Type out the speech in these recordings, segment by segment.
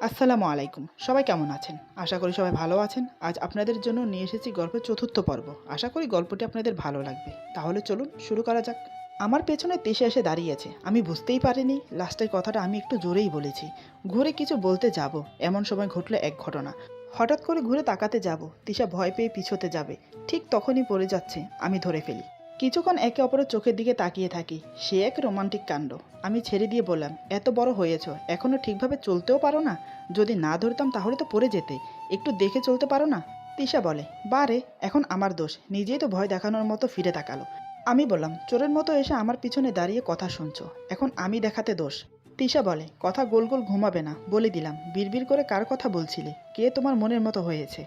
আসসালামু আলাইকুম। সবাই কেমন আছেন? আশা করি সবাই ভালো আছেন। আজ আপনাদের জন্য নিয়ে এসেছি গল্পের চতুর্থ পর্ব। আশা করি গল্পটি আপনাদের ভালো লাগবে। তাহলে চলুন শুরু করা যাক। আমার পেছনে তিশা এসে দাঁড়িয়েছে। আমি বুঝতেই পারিনি লাস্টের কথাটা আমি একটু জোরেই বলেছি। ঘুরে কিছু বলতে যাব, এমন সময় ঘটল এক ঘটনা। হঠাৎ করে ঘুরে তাকাতে যাব, তিশা ভয় পেয়ে পিছোতে যাবে। ঠিক তখনই পড়ে যাচ্ছে, আমি ধরে ফেলি। কিছুক্ষণ একে অপরের চোখের দিকে তাকিয়ে থাকি। সে এক রোমান্টিক কাণ্ড। আমি ছেড়ে দিয়ে বললাম, এত বড় হয়েছ, এখনও ঠিকভাবে চলতেও পারো না? যদি না ধরতাম তাহলে তো পড়ে যেতে। একটু দেখে চলতে পারো না? তিশা বলে, বারে, এখন আমার দোষ। নিজেই তো ভয় দেখানোর মতো ফিরে তাকালো। আমি বললাম, চোরের মতো এসে আমার পিছনে দাঁড়িয়ে কথা শুনছো, এখন আমি দেখাতে দোষ? তিশা বলে, কথা গোল গোল ঘুমাবে না, বলে দিলাম। বিড়বিড় করে কার কথা বলছিলে? কে তোমার মনের মতো হয়েছে?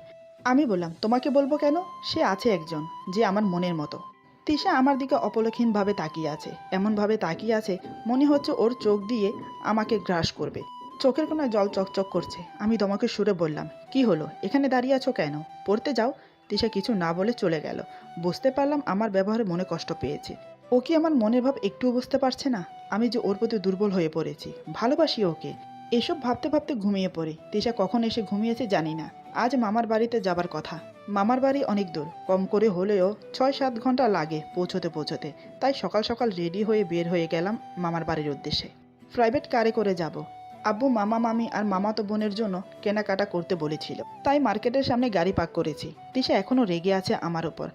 আমি বললাম, তোমাকে বলবো কেন? সে আছে একজন, যে আমার মনের মতো। তিশা আমার দিকে অপলক্ষীনভাবে তাকিয়ে আছে। এমনভাবে তাকিয়ে আছে মনে হচ্ছে ওর চোখ দিয়ে আমাকে গ্রাস করবে। চোখের কোনায় জল চকচক করছে। আমি দমাকে সুরে বললাম, কি হলো, এখানে দাঁড়িয়ে আছো কেন? পড়তে যাও। তিশা কিছু না বলে চলে গেল। বুঝতে পারলাম আমার ব্যবহারে মনে কষ্ট পেয়েছে। ও কি আমার মনের ভাব একটুও বুঝতে পারছে না? আমি যে ওর প্রতি দুর্বল হয়ে পড়েছি, ভালোবাসি ওকে। এসব ভাবতে ভাবতে ঘুমিয়ে পড়ি। তিশা কখন এসে ঘুমিয়েছে জানি না। আজ মামার বাড়িতে যাবার কথা। মামার বাড়ি অনেক দূর, কম করে হলেও ৬-৭ ঘন্টা লাগে পৌঁছতে। তাই সকাল সকাল রেডি হয়ে বের হয়ে গেলাম মামার বাড়ির উদ্দেশ্যে। প্রাইভেট কারে করে যাব। আব্বু মামা মামি আর মামাতো বোনের জন্য কেনাকাটা করতে বলেছিল, তাই মার্কেটের সামনে গাড়ি পার্ক করেছি। তিশা এখনও রেগে আছে আমার ওপর।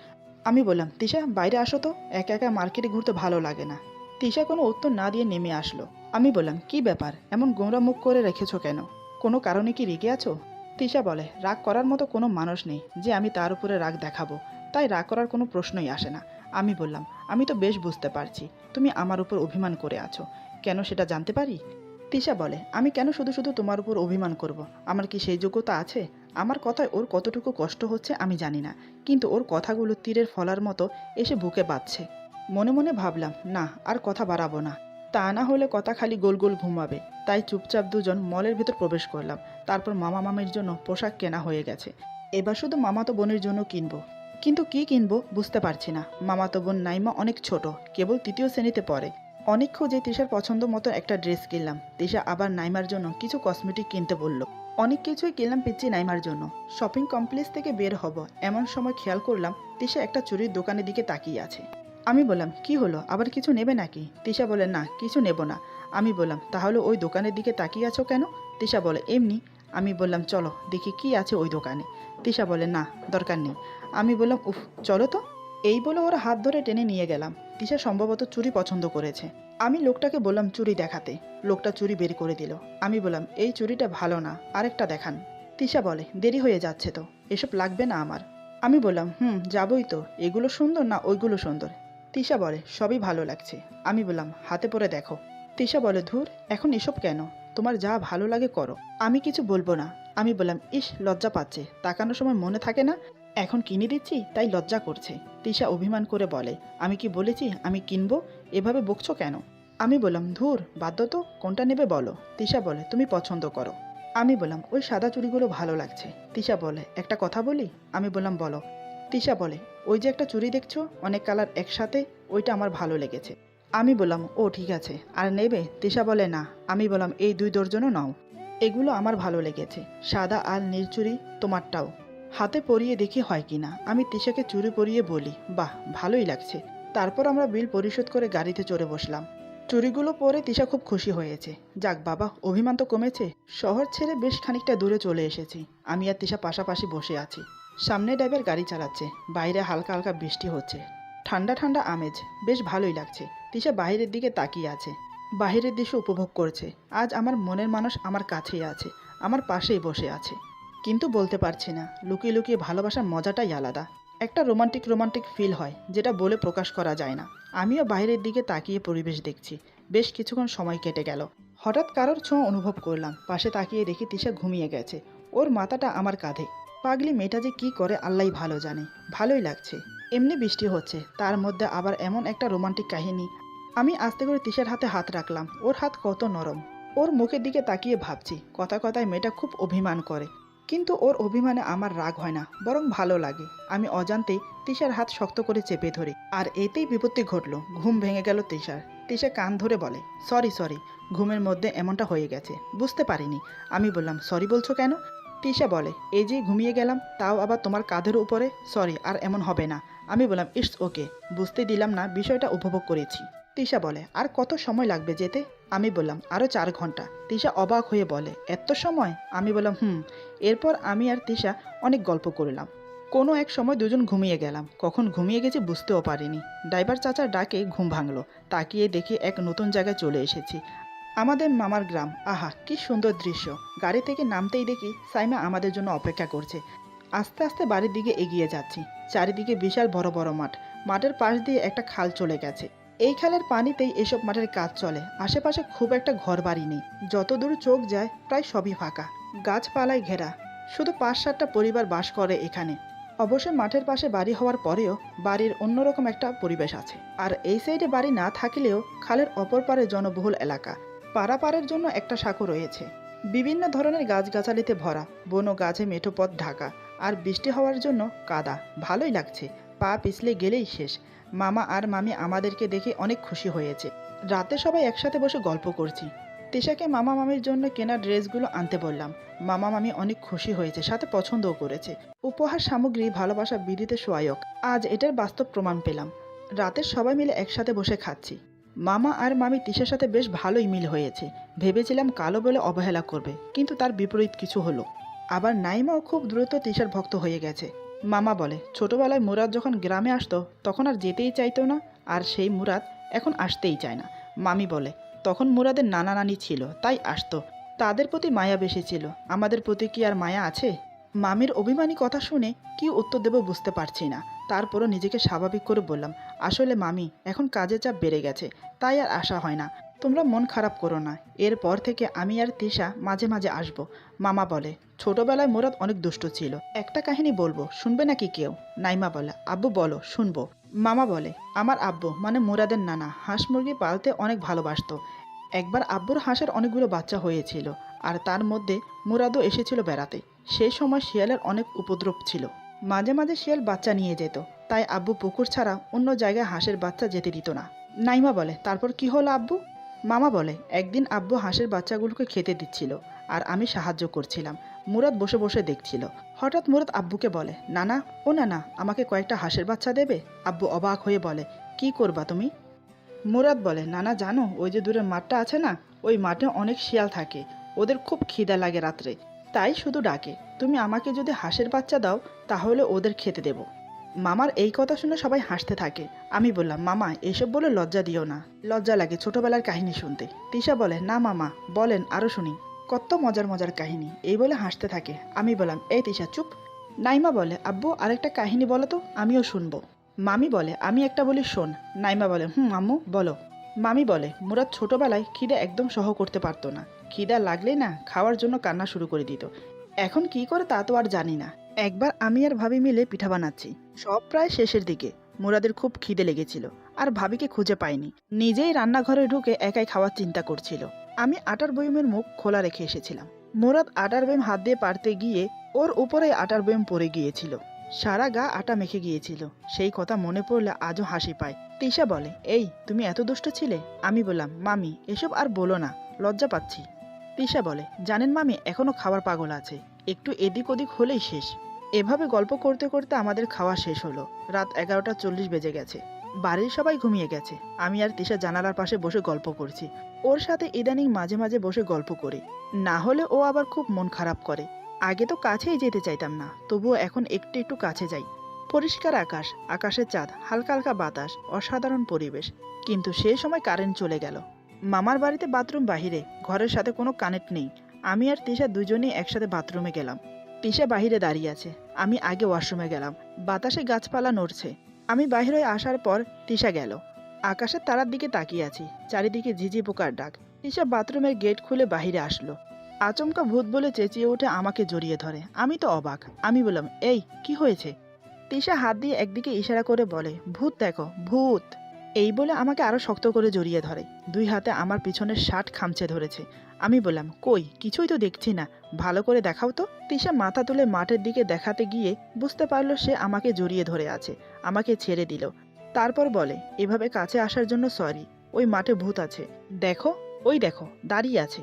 আমি বললাম, তিশা বাইরে আসো তো, একা একা মার্কেটে ঘুরতে ভালো লাগে না। তিশা কোনো উত্তর না দিয়ে নেমে আসলো। আমি বললাম, কি ব্যাপার, এমন গোমরা মুখ করে রেখেছো কেন? কোনো কারণে কি রেগে আছো? তিশা বলে, রাগ করার মতো কোনো মানুষ নেই যে আমি তার উপরে রাগ দেখাবো, তাই রাগ করার কোনো প্রশ্নই আসে না। আমি বললাম, আমি তো বেশ বুঝতে পারছি তুমি আমার উপর অভিমান করে আছো। কেন সেটা জানতে পারি? তিশা বলে, আমি কেন শুধু শুধু তোমার উপর অভিমান করব? আমার কি সেই যোগ্যতা আছে? আমার কথায় ওর কতটুকু কষ্ট হচ্ছে আমি জানি না, কিন্তু ওর কথাগুলো তীরের ফলার মতো এসে বুকে বাজছে। মনে মনে ভাবলাম, না আর কথা বাড়াবো না, তা না হলে কথা খালি গোল গোল ঘুমাবে। তাই চুপচাপ দুজন মলের ভেতর প্রবেশ করলাম। তারপর মামা মামির জন্য পোশাক কেনা হয়ে গেছে। এবার শুধু মামাতো বোনের জন্য কিনবো। কিন্তু কি কিনবো বুঝতে পারছি না। মামাতো বোন নাইমা অনেক ছোট, কেবল ৩য় শ্রেণীতে পড়ে। অনেক খুঁজে তিশার পছন্দ মতো একটা ড্রেস কিনলাম। তিশা আবার নাইমার জন্য কিছু কসমেটিক কিনতে বলল। অনেক কিছুই কিনলাম পিচ্ছি নাইমার জন্য। শপিং কমপ্লেক্স থেকে বের হব এমন সময় খেয়াল করলাম তিশা একটা চুরির দোকানের দিকে তাকিয়ে আছে। আমি বললাম, কি হলো, আবার কিছু নেবে নাকি? তিশা বলে, না কিছু নেব না। আমি বললাম, তাহলে ওই দোকানের দিকে তাকিয়ে আছো কেন? তিশা বলে, এমনি। আমি বললাম, চলো দেখি কি আছে ওই দোকানে। তিশা বলে, না দরকার নেই। আমি বললাম, উফ, চলো তো। এই বলে ওর হাত ধরে টেনে নিয়ে গেলাম। তিশা সম্ভবত চুড়ি পছন্দ করেছে। আমি লোকটাকে বললাম চুড়ি দেখাতে। লোকটা চুড়ি বের করে দিল। আমি বললাম, এই চুড়িটা ভালো না, আরেকটা দেখান। তিশা বলে, দেরি হয়ে যাচ্ছে তো, এসব লাগবে না আমার। আমি বললাম, যাবই তো, এগুলো সুন্দর না ওইগুলো সুন্দর? তিশা বলে, সবই ভালো লাগছে। আমি বললাম, হাতে পরে দেখো। তিশা বলে, ধুর, এখন এসব কেন? তোমার যা ভালো লাগে করো, আমি কিছু বলবো না। আমি বললাম, ইস, লজ্জা পাচ্ছে, তাকানোর সময় মনে থাকে না? এখন কিনে দিচ্ছি তাই লজ্জা করছে। তিশা অভিমান করে বলে, আমি কি বলেছি আমি কিনবো? এভাবে বকছো কেন? আমি বললাম, ধুর, বাধ্য তো, কোনটা নেবে বলো। তিশা বলে, তুমি পছন্দ করো। আমি বললাম, ওই সাদা চুড়িগুলো ভালো লাগছে। তিশা বলে, একটা কথা বলি? আমি বললাম, বলো। তিশা বলে, ওই যে একটা চুড়ি দেখছো, অনেক কালার একসাথে, ওইটা আমার ভালো লেগেছে। আমি বললাম, ও ঠিক আছে, আর নেবে? তিশা বলে, না। আমি বললাম, এই 2 ডজনও নাও, এগুলো আমার ভালো লেগেছে, সাদা আর নীল চুড়ি তোমারটাও। হাতে পরিয়ে দেখি হয় কি না। আমি তিশাকে চুড়ি পরিয়ে বলি, বাহ, ভালোই লাগছে। তারপর আমরা বিল পরিশোধ করে গাড়িতে চড়ে বসলাম। চুড়িগুলো পরে তিশা খুব খুশি হয়েছে। যাক বাবা, অভিমান তো কমেছে। শহর ছেড়ে বেশ খানিকটা দূরে চলে এসেছি। আমি আর তিশা পাশাপাশি বসে আছি। সামনে ড্রাইভার গাড়ি চালাচ্ছে। বাইরে হালকা হালকা বৃষ্টি হচ্ছে। ঠান্ডা ঠান্ডা আমেজ, বেশ ভালোই লাগছে। তিশা বাইরের দিকে তাকিয়ে আছে, বাইরের দৃশ্য উপভোগ করছে। আজ আমার মনের মানুষ আমার কাছেই আছে, আমার পাশেই বসে আছে। কিন্তু বলতে পারছি না, লুকিয়ে লুকিয়ে ভালোবাসার মজাটাই আলাদা। একটা রোমান্টিক রোমান্টিক ফিল হয়, যেটা বলে প্রকাশ করা যায় না। আমিও বাইরের দিকে তাকিয়ে পরিবেশ দেখছি। বেশ কিছুক্ষণ সময় কেটে গেল। হঠাৎ কারোর ছোঁয়া অনুভব করলাম। পাশে তাকিয়ে দেখি তিশা ঘুমিয়ে গেছে। ওর মাথাটা আমার কাঁধে। পাগলি মেয়েটা যে কি করে আল্লাহই ভালো জানে। ভালোই লাগছে। এমনি বৃষ্টি হচ্ছে, তার মধ্যে আবার এমন একটা রোমান্টিক কাহিনী। আমি আস্তে করে তিশার হাতে হাত রাখলাম। ওর হাত কত নরম। ওর মুখের দিকে তাকিয়ে ভাবছি, কথা কথায় মেয়েটা খুব অভিমান করে, কিন্তু ওর অভিমানে আমার রাগ হয় না, বরং ভালো লাগে। আমি অজান্তেই তিশার হাত শক্ত করে চেপে ধরি। আর এতেই বিপত্তি ঘটল। ঘুম ভেঙে গেল তিশার। তিশা কান ধরে বলে, সরি সরি, ঘুমের মধ্যে এমনটা হয়ে গেছে, বুঝতে পারিনি। আমি বললাম, সরি বলছো কেন? তিশা বলে, এই যে ঘুমিয়ে গেলাম, তাও আবার তোমার কাঁধের উপরে, সরি আর এমন হবে না। আমি বললাম, ইটস ওকে, বুঝতে দিলাম না, বিষয়টা উপভোগ করেছি। তিশা বলে, আর কত সময় লাগবে যেতে? আমি বললাম, আরও 4 ঘন্টা। তিশা অবাক হয়ে বলে, এত সময়? আমি বললাম, হুম। এরপর আমি আর তিশা অনেক গল্প করলাম। কোনো এক সময় দুজন ঘুমিয়ে গেলাম, কখন ঘুমিয়ে গেছি বুঝতেও পারিনি। ড্রাইভার চাচার ডাকে ঘুম ভাঙলো, তাকিয়ে দেখি এক নতুন জায়গায় চলে এসেছি, আমাদের মামার গ্রাম। আহা কি সুন্দর দৃশ্য। গাড়ি থেকে নামতেই দেখি সাইমা আমাদের জন্য অপেক্ষা করছে। আস্তে আস্তে বাড়ির দিকে এগিয়ে যাচ্ছি। চারিদিকে বিশাল বড় বড় মাঠ, মাঠের পাশ দিয়ে একটা খাল চলে গেছে। এই খালের পানিতেই এসব মাঠের কাজ চলে। আশেপাশে খুব একটা ঘর বাড়ি নেই, যত দূর চোখ যায় প্রায় সবই ফাঁকা, গাছপালায় ঘেরা। শুধু 5-7টা পরিবার বাস করে এখানে। অবশ্যই মাঠের পাশে বাড়ি হওয়ার পরেও বাড়ির অন্যরকম একটা পরিবেশ আছে। আর এই সাইডে বাড়ি না থাকলেও খালের অপর পারে জনবহুল এলাকা, পারাপারের জন্য একটা সাঁকো রয়েছে। বিভিন্ন ধরনের গাছগাছালিতে ভরা, বন ও গাছে মেঠো পথ ঢাকা, আর বৃষ্টি হওয়ার জন্য কাদা। ভালোই লাগছে, পা পিছলে গেলেই শেষ। মামা আর মামি আমাদেরকে দেখে অনেক খুশি হয়েছে। রাতে সবাই একসাথে বসে গল্প করছি। তিশাকে মামা মামির জন্য কেনা ড্রেসগুলো আনতে বললাম। মামা মামি অনেক খুশি হয়েছে, সাথে পছন্দও করেছে। উপহার সামগ্রী ভালোবাসা বিদিতে সহায়ক, আজ এটার বাস্তব প্রমাণ পেলাম। রাতে সবাই মিলে একসাথে বসে খাচ্ছি। মামা আর মামি তিশার সাথে বেশ ভালোই মিল হয়েছে। ভেবেছিলাম কালো বলে অবহেলা করবে, কিন্তু তার বিপরীত কিছু হলো। আবার নাইমাও খুব দ্রুত তিশার ভক্ত হয়ে গেছে। মামা বলে, ছোটবেলায় মুরাদ যখন গ্রামে আসতো তখন আর যেতেই চাইতো না, আর সেই মুরাদ এখন আসতেই চায় না। মামি বলে, তখন মুরাদের নানা নানি ছিল, তাই আসতো। তাদের প্রতি মায়া বেশি ছিল, আমাদের প্রতি কি আর মায়া আছে? মামির অভিমানী কথা শুনে কি উত্তর দেব বুঝতে পারছি না। তারপরও নিজেকে স্বাভাবিক করে বললাম, আসলে মামি, এখন কাজের চাপ বেড়ে গেছে, তাই আর আসা হয় না। তোমরা মন খারাপ করো না, এরপর থেকে আমি আর তিশা মাঝে মাঝে আসবো। মামা বলে, ছোটবেলায় মুরাদ অনেক দুষ্ট ছিল, একটা কাহিনী বলবো, শুনবে নাকি কেউ? নাইমা বলে, আব্বু বলো, শুনবো। মামা বলে, আমার আব্বু মানে মুরাদের নানা হাঁস মুরগি পালতে অনেক ভালোবাসতো। একবার আব্বুর হাঁসের অনেকগুলো বাচ্চা হয়েছিল, আর তার মধ্যে মুরাদও এসেছিল বেড়াতে। সেই সময় শিয়ালের অনেক উপদ্রব ছিল, মাঝে মাঝে শিয়াল বাচ্চা নিয়ে যেত, তাই আব্বু পুকুর ছাড়া অন্য জায়গায় হাঁসের বাচ্চা যেতে দিত না। নাইমা বলে, তারপর কি হলো আব্বু? মামা বলে, একদিন আব্বু হাঁসের বাচ্চাগুলোকে খেতে দিচ্ছিল, আর আমি সাহায্য করছিলাম। মুরাদ বসে বসে দেখছিল। হঠাৎ মুরাদ আব্বুকে বলে, নানা, ও নানা, আমাকে কয়েকটা হাঁসের বাচ্চা দেবে? আব্বু অবাক হয়ে বলে, কি করবা তুমি? মুরাদ বলে, নানা জানো, ওই যে দূরের মাঠটা আছে না, ওই মাঠে অনেক শিয়াল থাকে, ওদের খুব খিদা লাগে রাত্রে, তাই শুধু ডাকে। তুমি আমাকে যদি হাঁসের বাচ্চা দাও তাহলে ওদের খেতে দেব। মামার এই কথা শুনে সবাই হাসতে থাকে। আমি বললাম, মামা এসব বলে লজ্জা দিও না, লজ্জা লাগে ছোটবেলার কাহিনী শুনতে। তিশা বলে, না মামা, বলেন আরও শুনি, কত মজার মজার কাহিনী, এই বলে হাসতে থাকে। আমি বললাম, এই তিশা চুপ। নাইমা বলে, আব্বু আরেকটা কাহিনী বলো তো, আমিও শুনবো। মামি বলে, আমি একটা বলি শোন। নাইমা বলে, হুম আম্মু বলো। মামি বলে, মুরাদ ছোটবেলায় খিদে একদম সহ করতে পারতো না, খিদা লাগলেই না খাওয়ার জন্য কান্না শুরু করে দিত। এখন কি করে তা তো আর জানি না। একবার আমি আর ভাবি মিলে পিঠা বানাচ্ছি, সব প্রায় শেষের দিকে। মুরাদের খুব খিদে লেগেছিল, আর ভাবিকে খুঁজে পাইনি। নিজেই রান্নাঘরে ঢুকে একাই খাওয়ার চিন্তা করছিল। আমি আটার বয়মের মুখ খোলা রেখে এসেছিলাম। মুরাদ আটার বয়ম হাত দিয়ে পারতে গিয়ে ওর উপরে আটার বয়ম পড়ে গিয়েছিল, সারা গা আটা মেখে গিয়েছিল। সেই কথা মনে পড়লে আজও হাসি পায়। তিশা বলে, এই তুমি এত দুষ্ট ছিলে? আমি বললাম, মামি এসব আর বলো না, লজ্জা পাচ্ছি। তিশা বলে, জানেন মামি, এখনো খাবার পাগল আছে, একটু এদিক ওদিক হলেই শেষ। এভাবে গল্প করতে করতে আমাদের খাওয়া শেষ হলো। রাত 11:40 বেজে গেছে, বাড়ির সবাই ঘুমিয়ে গেছে। আমি আর তিশা জানালার পাশে বসে গল্প করছি। ওর সাথে ইদানিং মাঝে মাঝে বসে গল্প করি, না হলে ও আবার খুব মন খারাপ করে। আগে তো কাছেই যেতে চাইতাম না, তবুও এখন একটু একটু কাছে যাই। পরিষ্কার আকাশ, আকাশের চাঁদ, হালকা হালকা বাতাস, অসাধারণ পরিবেশ। কিন্তু সেই সময় কারেন্ট চলে গেল। মামার বাড়িতে বাথরুম বাহিরে, ঘরের সাথে কোনো কানেক্ট নেই। আমি আর তিশা দুজনেই একসাথে বাথরুমে গেলাম। তিশা বাহিরে দাঁড়িয়ে আছে, আমি আগে ওয়াশরুমে গেলাম। বাতাসে গাছপালা নড়ছে। আমি বাহিরে আসার পর তিশা গেল। আকাশের তারার দিকে তাকিয়ে আছি, চারিদিকে ঝিঝি পোকার ডাক। তিশা বাথরুমের গেট খুলে বাহিরে আসলো। আচমকা ভূত বলে চেঁচিয়ে উঠে আমাকে জড়িয়ে ধরে। আমি তো অবাক। আমি বললাম, এই কি হয়েছে? তিশা হাত দিয়ে একদিকে ইশারা করে বলে, ভূত দেখো, ভূত। এই বলে আমাকে আরো শক্ত করে জড়িয়ে ধরে, দুই হাতে আমার পিছনের শার্ট খামচে ধরেছে। আমি বললাম, কই, কিছুই তো দেখছি না, ভালো করে দেখাও তো। তিশা মাথা তুলে মাঠের দিকে দেখাতে গিয়ে বুঝতে পারলো সে আমাকে জড়িয়ে ধরে আছে, আমাকে ছেড়ে দিল। তারপর বলে, এভাবে কাছে আসার জন্য সরি, ওই মাঠে ভূত আছে, দেখো, ওই দেখো দাঁড়িয়ে আছে।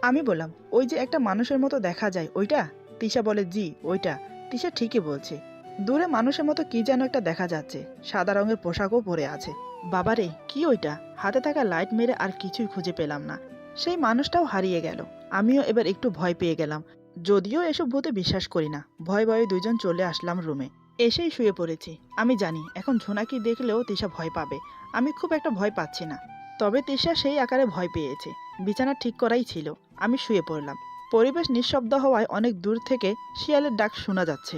আমি বললাম, ওই যে একটা মানুষের মতো দেখা যায় ওইটা? তিশা বলে, জি ওইটা। তিশা ঠিকই বলছে, দূরে মানুষের মতো কি যেন একটা দেখা যাচ্ছে, সাদা রঙের পোশাকও পরে আছে। বাবারে, কি ওইটা? হাতে থাকা লাইট মেরে আর কিছুই খুঁজে পেলাম না। সেই মানুষটাও হারিয়ে গেল। আমিও এবার একটু ভয় পেয়ে গেলাম, যদিও এসব ভূতে বিশ্বাস করি না। ভয়ে ভয়ে দুইজন চলে আসলাম রুমে, এসেই শুয়ে পড়েছি। আমি জানি এখন ঝোনাকি দেখলেও তিশা ভয় পাবে, আমি খুব একটা ভয় পাচ্ছি না। তবে তিশা সেই আকারে ভয় পেয়েছে। বিছানা ঠিক করাই ছিল, আমি শুয়ে পড়লাম। পরিবেশ নিঃশব্দ হওয়ায় অনেক দূর থেকে শিয়ালের ডাক শোনা যাচ্ছে।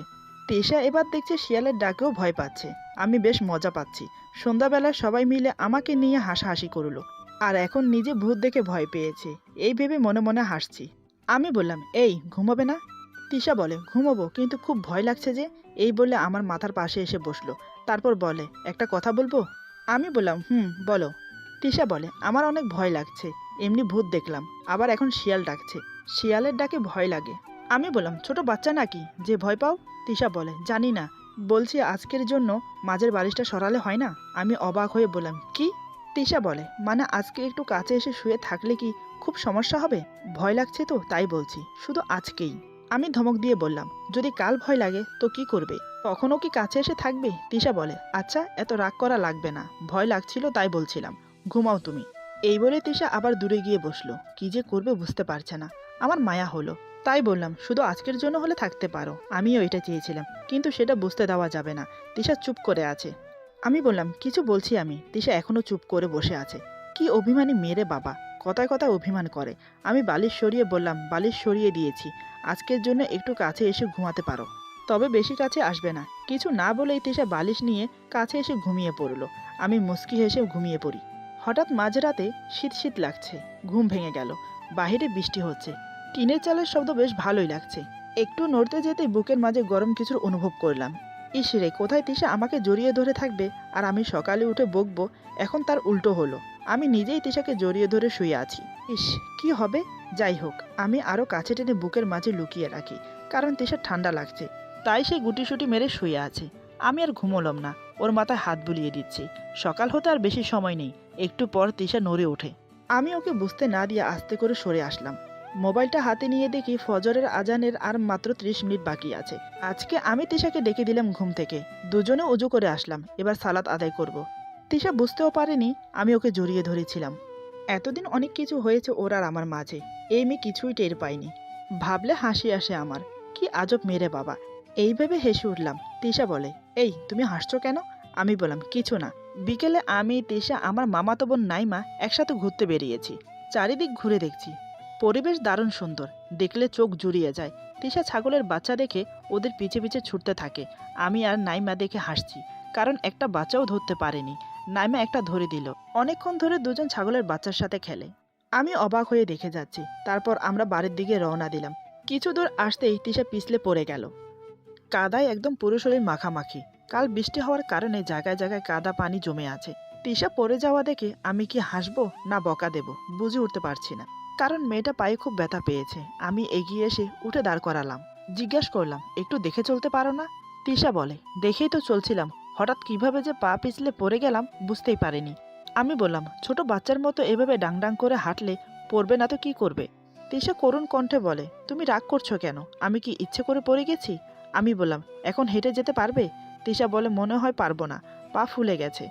তিশা এবার দেখছে শিয়ালের ডাকেও ভয় পাচ্ছে। আমি বেশ মজা পাচ্ছি। সন্ধ্যাবেলায় সবাই মিলে আমাকে নিয়ে হাসাহাসি করলো, আর এখন নিজে ভূত দেখে ভয় পেয়েছে এই ভেবে মনে মনে হাসছি। আমি বললাম, এই ঘুমাবে না? তিশা বলে, ঘুমাবো, কিন্তু খুব ভয় লাগছে যে। এই বলে আমার মাথার পাশে এসে বসলো, তারপর বলে, একটা কথা বলবো? আমি বললাম, হুম বলো। তিশা বলে, আমার অনেক ভয় লাগছে, এমনি ভূত দেখলাম, আবার এখন শিয়াল ডাকছে, শিয়ালের ডাকে ভয় লাগে। আমি বললাম, ছোট বাচ্চা নাকি যে ভয় পাও? তিশা বলে, জানি না, বলছি আজকের জন্য মাঝের বালিশটা সরালে হয় না। আমি অবাক হয়ে বললাম, কি? তিশা বলে, মানে আজকে একটু কাছে এসে শুয়ে থাকলে কি খুব সমস্যা হবে? ভয় লাগছে তো তাই বলছি, শুধু আজকেই। আমি ধমক দিয়ে বললাম, যদি কাল ভয় লাগে তো কি করবে? তখনও কি কাছে এসে থাকবে? তিশা বলে, আচ্ছা এত রাগ করা লাগবে না, ভয় লাগছিল তাই বলছিলাম, ঘুমাও তুমি। এই বলে তিশা আবার দূরে গিয়ে বসলো, কি যে করবে বুঝতে পারছে না। আমার মায়া হলো, তাই বললাম, শুধু আজকের জন্য হলে থাকতে পারো, আমিও এটা চেয়েছিলাম, কিন্তু সেটা বুঝতে দেওয়া যাবে না। তিশা চুপ করে আছে। আমি বললাম, কিছু বলছি আমি। তিশা এখনো চুপ করে বসে আছে। কি অভিমানী মেরে বাবা, কথায় কথায় অভিমান করে। আমি বালিশ সরিয়ে বললাম, বালিশ সরিয়ে দিয়েছি, আজকের জন্য একটু কাছে এসে ঘুমাতে পারো, তবে বেশি কাছে আসবে না। কিছু না বলেই তিশা বালিশ নিয়ে কাছে এসে ঘুমিয়ে পড়ল। আমি মুচকি হেসে ঘুমিয়ে পড়ি। হঠাৎ মাঝরাতে শীত শীত লাগছে, ঘুম ভেঙে গেল। বাহিরে বৃষ্টি হচ্ছে, টিনের চালের শব্দ বেশ ভালোই লাগছে। একটু নড়তে যেতেই বুকের মাঝে গরম কিছুর অনুভব করলাম। ইস রে, কোথায় তিশা আমাকে জড়িয়ে ধরে থাকবে আর আমি সকালে উঠে বকবো, এখন তার উল্টো হলো। আমি নিজেই তিশাকে জড়িয়ে ধরে শুয়ে আছি। ইস, কি হবে? যাই হোক, আমি আরও কাছে টেনে বুকের মাঝে লুকিয়ে রাখি, কারণ তিশা ঠান্ডা লাগছে। তাই সে গুটিসুটি মেরে শুয়ে আছে। আমি আর ঘুমোলাম না, ওর মাথায় হাত বুলিয়ে দিচ্ছি। সকাল হতে আর বেশি সময় নেই, একটু পর তিশা নড়ে ওঠে। আমি ওকে বুঝতে না দিয়ে আস্তে করে সরে আসলাম। মোবাইলটা হাতে নিয়ে দেখি ফজরের আজানের আর মাত্র 30 মিনিট বাকি আছে। আজকে আমি তিশাকে ডেকে দিলাম ঘুম থেকে, দুজনে উজু করে আসলাম, এবার সালাত আদায় করব। তিশা বুঝতেও পারেনি আমি ওকে জড়িয়ে ধরেছিলাম। এতদিন অনেক কিছু হয়েছে ওর আর আমার মাঝে, এই মেয়ে কিছুই টের পাইনি। ভাবলে হাসি আসে আমার, কি আজব মেরে বাবা। এইভাবে হেসে উঠলাম। তিশা বলে, এই তুমি হাসছো কেন? আমি বললাম, কিছু না, বিকেলে আমি তিশা আমার মামাতো বোন নাইমা একসাথে ঘুরতে বেরিয়েছি। চারিদিক ঘুরে দেখছি, পরিবেশ দারুণ সুন্দর, দেখলে চোখ জুড়িয়ে যায়। তিশা ছাগলের বাচ্চা দেখে ওদের পিছে পিছে ছুটতে থাকে। আমি আর নাইমা দেখে হাসছি, কারণ একটা বাচ্চাও ধরতে পারেনি। নাইমা একটা ধরে দিল। অনেকক্ষণ ধরে দুজন ছাগলের বাচ্চার সাথে খেলে। আমি অবাক হয়ে দেখে যাচ্ছি। তারপর আমরা বাড়ির দিকে রওনা দিলাম। কিছু দূর আসতেই তিশা পিছলে পড়ে গেল। কাদায় একদম পুরো শরীর মাখামাখি। কাল বৃষ্টি হওয়ার কারণে জায়গায় জায়গায় কাদা পানি জমে আছে। তিশা পড়ে যাওয়া দেখে আমি কি হাসবো না বকা দেব বুঝে উঠতে পারছি না, কারণ মেয়েটা পায়ে খুব ব্যথা পেয়েছে। আমি এগিয়ে এসে উঠে দাঁড় করালাম, জিজ্ঞেস করলাম, একটু দেখে চলতে পারো না? তিশা বলে, দেখেই তো চলছিলাম, হঠাৎ কিভাবে যে পা পিছলে পড়ে গেলাম বুঝতেই পারিনি। আমি বললাম, ছোট বাচ্চার মতো এভাবে ডাংডাং করে হাঁটলে পড়বে না তো কি করবে? তিশা করুণ কণ্ঠে বলে, তুমি রাগ করছো কেন? আমি কি ইচ্ছে করে পড়ে গেছি? আমি বললাম, এখন হেঁটে যেতে পারবে? তিশা বলে, মনে হয় পারবো না, পা ফুলে গেছে।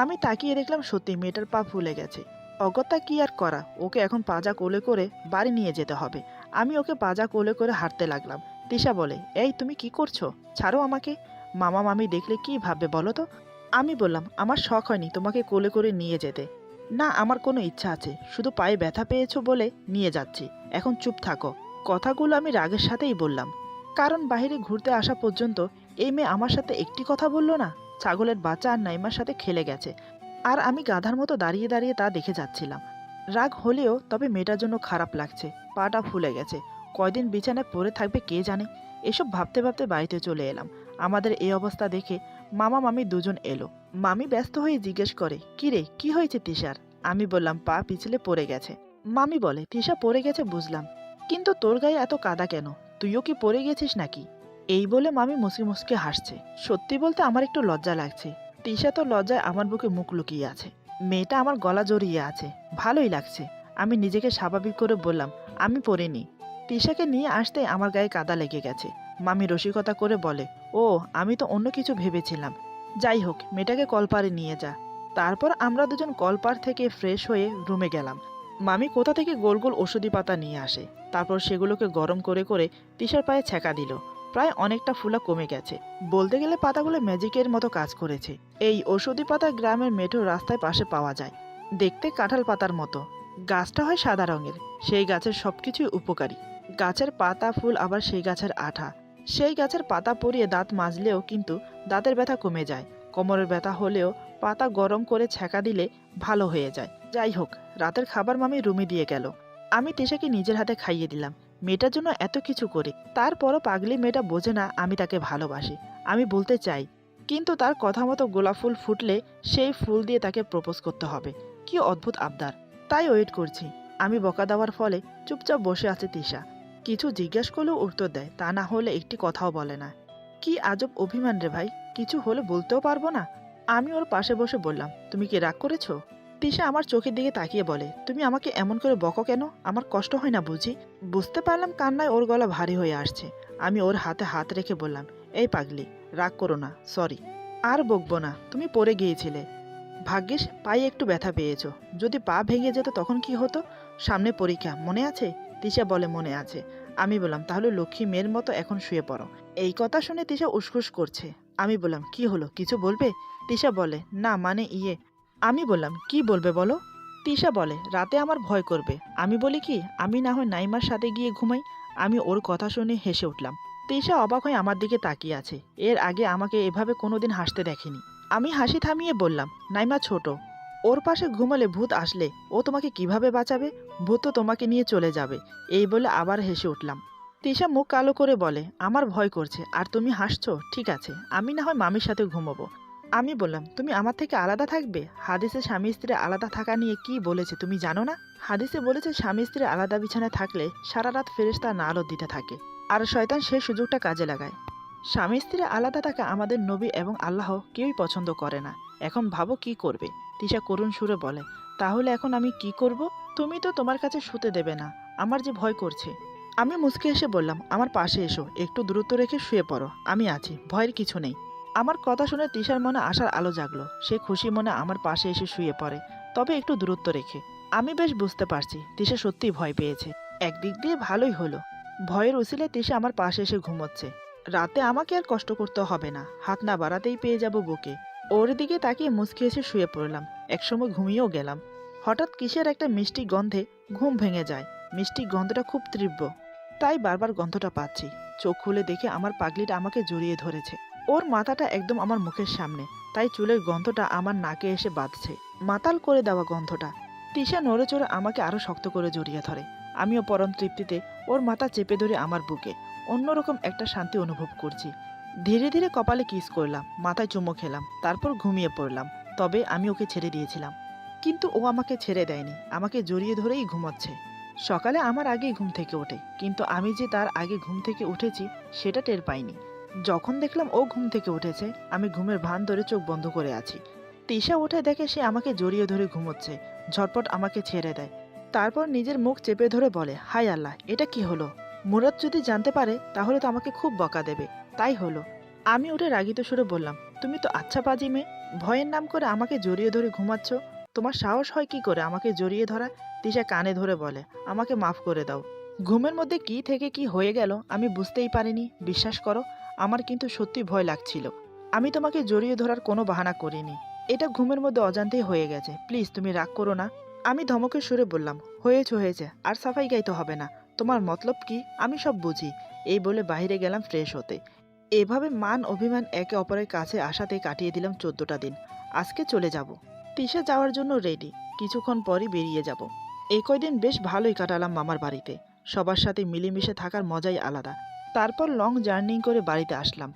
আমি তাকিয়ে দেখলাম সত্যি মেয়েটার পা ফুলে গেছে। অগত্যা কি আর করা, ওকে এখন পাজা কোলে করে বাড়ি নিয়ে যেতে হবে। আমি ওকে পাজা কোলে করে হাঁটতে লাগলাম। তিশা বলে, এই তুমি কি করছো? ছাড়ো আমাকে, মামা মামি দেখলে কি ভাববে বলো তো? আমি বললাম, আমার শখ হয়নি তোমাকে কোলে করে নিয়ে যেতে। না, আমার কোনো ইচ্ছা আছে, শুধু পায়ে ব্যথা পেয়েছো বলে নিয়ে যাচ্ছি, এখন চুপ থাকো। কথাগুলো আমি রাগের সাথেই বললাম, কারণ বাইরে ঘুরতে আসা পর্যন্ত এই মেয়ে আমার সাথে একটি কথা বলল না। ছাগলের বাচ্চা আর নাইমার সাথে খেলে গেছে, আর আমি গাধার মতো দাঁড়িয়ে দাঁড়িয়ে তা দেখে যাচ্ছিলাম। রাগ হলেও তবে মেয়েটার জন্য খারাপ লাগছে, পাটা ফুলে গেছে, কয়দিন বিছানায় পড়ে থাকবে কে জানে। এসব ভাবতে ভাবতে বাড়িতে চলে এলাম। আমাদের এই অবস্থা দেখে মামা মামি দুজন এলো। মামি ব্যস্ত হয়ে জিজ্ঞেস করে, কি রে, কি হয়েছে তিশার? আমি বললাম, পা পিছলে পড়ে গেছে। মামি বলে, তিশা পড়ে গেছে বুঝলাম, কিন্তু তোর গায়ে এত কাদা কেন? তুইও কি পড়ে গেছিস নাকি? এই বলে মামি মুসকি মুসকি হাসছে। সত্যি বলতে আমার একটু লজ্জা লাগছে। তিশা তো লজ্জায় আমার বুকে মুখ লুকিয়ে আছে। মেয়েটা আমার গলা জড়িয়ে আছে, ভালোই লাগছে। আমি নিজেকে স্বাভাবিক করে বললাম, আমি পরিনি। তিশাকে নিয়ে আসতে আমার গায়ে কাদা লেগে গেছে। মামি রসিকতা করে বলে, ও আমি তো অন্য কিছু ভেবেছিলাম। যাই হোক, মেয়েটাকে কলপারে নিয়ে যা। তারপর আমরা দুজন কলপার থেকে ফ্রেশ হয়ে রুমে গেলাম। মামি কোথা থেকে গোল গোল ওষুধি পাতা নিয়ে আসে। তারপর সেগুলোকে গরম করে করে তিশার পায়ে ছ্যাঁকা দিল। প্রায় অনেকটা ফুলা কমে গেছে। বলতে গেলে পাতাগুলো ম্যাজিকের মতো কাজ করেছে। এই ঔষধি পাতা গ্রামের মেঠো রাস্তায় পাশে পাওয়া যায়। দেখতে কাঁঠাল পাতার মতো। গাছটা হয় সাদা রঙের। সেই গাছের সবকিছুই উপকারী। গাছের পাতা ফুল আবার সেই গাছের আঠা। সেই গাছের পাতা পরিয়ে দাঁত মাজলেও কিন্তু দাঁতের ব্যথা কমে যায়। কোমরের ব্যথা হলেও পাতা গরম করে ছ্যাঁকা দিলে ভালো হয়ে যায়। যাই হোক, রাতের খাবার মামি রুমে দিয়ে গেল। আমি তিশাকে নিজের হাতে খাইয়ে দিলাম। মেয়েটার জন্য এত কিছু করি, তারপরও পাগলি মেয়েটা বোঝে না আমি তাকে ভালোবাসি। আমি বলতে চাই, কিন্তু তার কথা মতো গোলাপ ফুল ফুটলে সেই ফুল দিয়ে তাকে প্রপোজ করতে হবে। কি অদ্ভুত আবদার! তাই ওয়েট করছি। আমি বকা দেওয়ার ফলে চুপচাপ বসে আছে তিশা। কিছু জিজ্ঞেস করলেও উত্তর দেয়, তা না হলে একটি কথাও বলে না। কি আজব অভিমান রে ভাই, কিছু হলে বলতেও পারবো না। আমি ওর পাশে বসে বললাম, তুমি কি রাগ করেছো? তিশা আমার চোখের দিকে তাকিয়ে বলে, তুমি আমাকে এমন করে বকো কেন? আমার কষ্ট হয় না বুঝি? বুঝতে পারলাম কান্নায় ওর গলা ভারী হয়ে আসছে। আমি ওর হাতে হাত রেখে বললাম, এই পাগলি, রাগ করো না, সরি। আর বকবো না, তুমি পড়ে গিয়েছিলে। ভাগ্যিস পায়ে একটু ব্যথা পেয়েছো। যদি পা ভেঙে যেত তখন কি হতো? সামনে পরীক্ষা, মনে আছে? তিশা বলে, মনে আছে। আমি বললাম, তাহলে লক্ষ্মী মেয়ের মতো এখন শুয়ে পড়ো। এই কথা শুনে তিশা উসখুস করছে। আমি বললাম, কি হলো, কিছু বলবে? তিশা বলে, না মানে ইয়ে। আমি বললাম, কি বলবে বলো? তিশা বলে, রাতে আমার ভয় করবে। আমি বলি কি, আমি না হয় নাইমার সাথে গিয়ে ঘুমাই। আমি ওর কথা শুনে হেসে উঠলাম। তিশা অবাক হয়ে আমার দিকে তাকিয়ে আছে। এর আগে আমাকে এভাবে কোনোদিন হাসতে দেখেনি। আমি হাসি থামিয়ে বললাম, নাইমা ছোট, ওর পাশে ঘুমালে ভূত আসলে ও তোমাকে কিভাবে বাঁচাবে? ভূত তো তোমাকে নিয়ে চলে যাবে। এই বলে আবার হেসে উঠলাম। তিশা মুখ কালো করে বলে, আমার ভয় করছে আর তুমি হাসছো? ঠিক আছে, আমি না হয় মামির সাথে ঘুমাবো। আমি বললাম, তুমি আমার থেকে আলাদা থাকবে? হাদিসে স্বামী স্ত্রী আলাদা থাকা নিয়ে কি বলেছে তুমি জানো না? হাদিসে বলেছে স্বামী স্ত্রী আলাদা বিছানায় থাকলে সারা রাত ফেরেশতা নারদ দিতে থাকে, আর শয়তান সেই সুযোগটা কাজে লাগায়। স্বামী স্ত্রী আলাদা থাকা আমাদের নবী এবং আল্লাহ কেউই পছন্দ করে না। এখন ভাবো কি করবে? তিশা করুণ সুরে বলে, তাহলে এখন আমি কি করব? তুমি তো তোমার কাছে শুতে দেবে না, আমার যে ভয় করছে। আমি মুচকে এসে বললাম, আমার পাশে এসো, একটু দূরত্ব রেখে শুয়ে পড়ো, আমি আছি, ভয়ের কিছু নেই। আমার কথা শুনে তিশার মনে আশার আলো জাগলো। সে খুশি মনে আমার পাশে এসে শুয়ে পড়ে, তবে একটু দূরত্ব রেখে। আমি বেশ বুঝতে পারছি তিশা সত্যিই ভয় পেয়েছে। একদিক দিয়ে ভালোই হলো, ভয়ের উছিলে তিশা আমার পাশে এসে ঘুমোচ্ছে। রাতে আমাকে আর কষ্ট করতে হবে না, হাত না বাড়াতেই পেয়ে যাব বুকে। ওর দিকে তাকিয়ে মুচকি এসে শুয়ে পড়লাম। একসময় ঘুমিয়েও গেলাম। হঠাৎ কিসের একটা মিষ্টি গন্ধে ঘুম ভেঙে যায়। মিষ্টি গন্ধটা খুব তীব্র, তাই বারবার গন্ধটা পাচ্ছি। চোখ খুলে দেখে আমার পাগলিটা আমাকে জড়িয়ে ধরেছে। ওর মাথাটা একদম আমার মুখের সামনে, তাই চুলের গন্ধটা আমার নাকে এসে বাঁধছে। মাতাল করে দেওয়া গন্ধটা। তিশা নড়ে চড়ে আমাকে আরো শক্ত করে জড়িয়ে ধরে। আমিও পরম তৃপ্তিতে ওর মাথা চেপে ধরে আমার বুকে অন্যরকম একটা শান্তি অনুভব করছি। ধীরে ধীরে কপালে কিস করলাম, মাথায় চুমো খেলাম, তারপর ঘুমিয়ে পড়লাম। তবে আমি ওকে ছেড়ে দিয়েছিলাম, কিন্তু ও আমাকে ছেড়ে দেয়নি, আমাকে জড়িয়ে ধরেই ঘুমাচ্ছে। সকালে আমার আগেই ঘুম থেকে ওঠে, কিন্তু আমি যে তার আগে ঘুম থেকে উঠেছি সেটা টের পাইনি। যখন দেখলাম ও ঘুম থেকে উঠেছে, আমি ঘুমের ভান ধরে চোখ বন্ধ করে আছি। তিশা উঠে দেখে সে আমাকে জড়িয়ে ধরে ঘুমোচ্ছে, ঝটপট আমাকে ছেড়ে দেয়। তারপর নিজের মুখ চেপে ধরে বলে, হাই আল্লাহ, এটা কি হলো? মুরাদ যদি জানতে পারে তাহলে তো আমাকে খুব বকা দেবে। তাই হলো। আমি উঠে রাগিত সুরে বললাম, তুমি তো আচ্ছা পাজি মেয়ে, ভয়ের নাম করে আমাকে জড়িয়ে ধরে ঘুমাচ্ছ। তোমার সাহস হয় কি করে আমাকে জড়িয়ে ধরা? তিশা কানে ধরে বলে, আমাকে মাফ করে দাও। ঘুমের মধ্যে কি থেকে কি হয়ে গেল আমি বুঝতেই পারিনি। বিশ্বাস করো, আমার কিন্তু সত্যি ভয় লাগছিল। আমি তোমাকে জড়িয়ে ধরার কোনো বাহানা করিনি, এটা ঘুমের মধ্যে অজান্তেই হয়ে গেছে। প্লিজ তুমি রাগ করো না। আমি ধমকের সুরে বললাম, হয়েছে হয়েছে, আর সাফাই গাইতে হবে না। তোমার মতলব কি আমি সব বুঝি। এই বলে বাইরে গেলাম ফ্রেশ হতে। এভাবে মান অভিমান একে অপরের কাছে আসাতে কাটিয়ে দিলাম 14টা দিন। আজকে চলে যাব। তিশা যাওয়ার জন্য রেডি, কিছুক্ষণ পরই বেরিয়ে যাব। এই কয়দিন বেশ ভালোই কাটালাম মামার বাড়িতে। সবার সাথে মিলেমিশে থাকার মজাই আলাদা। তারপর লং জার্নি করে বাড়িতে আসলাম।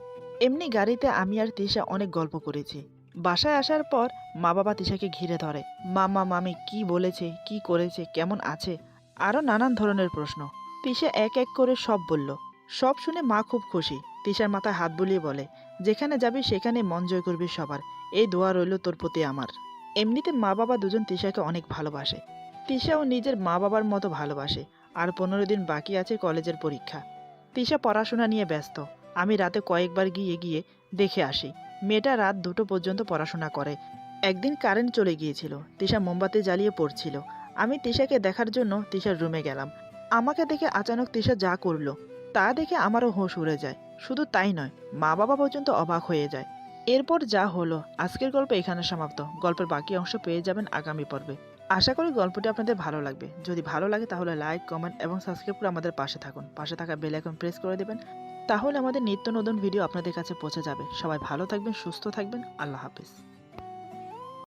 এমনি গাড়িতে আমি আর তিশা অনেক গল্প করেছি। বাসায় আসার পর মা বাবা তিশাকে ঘিরে ধরে। মামা মামি কি বলেছে, কি করেছে, কেমন আছে, আরও নানান ধরনের প্রশ্ন। তিশা এক এক করে সব বলল। সব শুনে মা খুব খুশি। তিশার মাথায় হাত বুলিয়ে বলে, যেখানে যাবি সেখানে মন জয় করবি সবার। এই দোয়া রইল তোর প্রতি আমার। এমনিতে মা বাবা দুজন তিশাকে অনেক ভালোবাসে। তিশাও নিজের মা বাবার মতো ভালোবাসে। আর 15 দিন বাকি আছে কলেজের পরীক্ষা। তিশা পড়াশোনা নিয়ে ব্যস্ত। আমি রাতে কয়েকবার গিয়ে গিয়ে দেখে আসি। মেয়েটা রাত 2টো পর্যন্ত পড়াশোনা করে। একদিন কারেন্ট চলে গিয়েছিল। তিশা মোমবাতি জ্বালিয়ে পড়ছিল। আমি তিশাকে দেখার জন্য তিশার রুমে গেলাম। আমাকে দেখে আচানক তিশা যা করলো তা দেখে আমারও হোশ উড়ে যায়। শুধু তাই নয়, মা বাবা পর্যন্ত অবাক হয়ে যায়। এরপর যা হলো, আজকের গল্প এখানে সমাপ্ত। গল্পের বাকি অংশ পেয়ে যাবেন আগামী পর্বে। আশা করি গল্পটি আপনাদের ভালো লাগবে। যদি ভালো লাগে তাহলে লাইক, কমেন্ট এবং সাবস্ক্রাইব করে আমাদের পাশে থাকুন। পাশে থাকা বেল আইকন প্রেস করে দেবেন। তাহলে আমাদের নিত্য নতুন ভিডিও আপনাদের কাছে পৌঁছে যাবে। সবাই ভালো থাকবেন, সুস্থ থাকবেন। আল্লাহ হাফেজ।